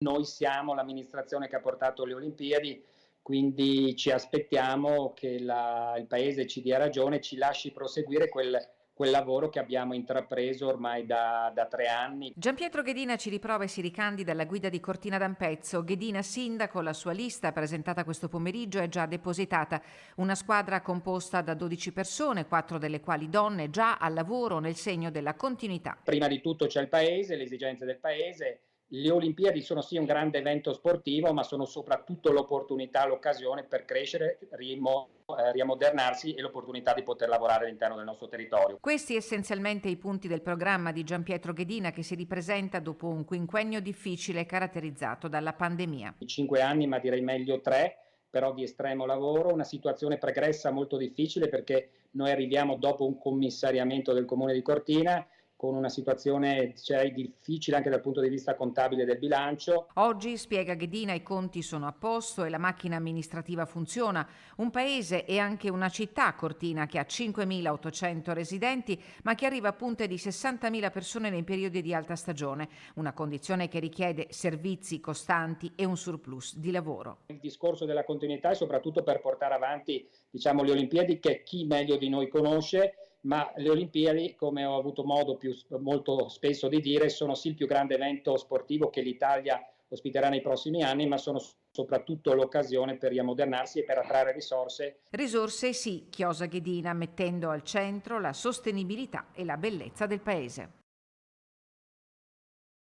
Noi siamo l'amministrazione che ha portato le Olimpiadi, quindi ci aspettiamo che il Paese ci dia ragione, ci lasci proseguire quel lavoro che abbiamo intrapreso ormai da 3 anni. Gianpietro Ghedina ci riprova e si ricandida alla guida di Cortina d'Ampezzo. Ghedina sindaco, la sua lista presentata questo pomeriggio è già depositata. Una squadra composta da 12 persone, 4 delle quali donne, già al lavoro nel segno della continuità. Prima di tutto c'è il Paese, le esigenze del Paese. Le Olimpiadi sono sì un grande evento sportivo, ma sono soprattutto l'opportunità, l'occasione per crescere, riammodernarsi e l'opportunità di poter lavorare all'interno del nostro territorio. Questi essenzialmente i punti del programma di Gianpietro Ghedina che si ripresenta dopo un quinquennio difficile caratterizzato dalla pandemia. 5 anni, ma direi meglio 3, però di estremo lavoro, una situazione pregressa molto difficile perché noi arriviamo dopo un commissariamento del Comune di Cortina con una situazione difficile anche dal punto di vista contabile del bilancio. Oggi, spiega Ghedina, i conti sono a posto e la macchina amministrativa funziona. Un paese e anche una città, Cortina, che ha 5.800 residenti, ma che arriva a punte di 60.000 persone nei periodi di alta stagione, una condizione che richiede servizi costanti e un surplus di lavoro. Il discorso della continuità è soprattutto per portare avanti, diciamo, le Olimpiadi, che chi meglio di noi conosce, ma le Olimpiadi, come ho avuto modo molto spesso di dire, sono sì il più grande evento sportivo che l'Italia ospiterà nei prossimi anni, ma sono soprattutto l'occasione per riammodernarsi e per attrarre risorse. Risorse sì, chiosa Ghedina, mettendo al centro la sostenibilità e la bellezza del paese.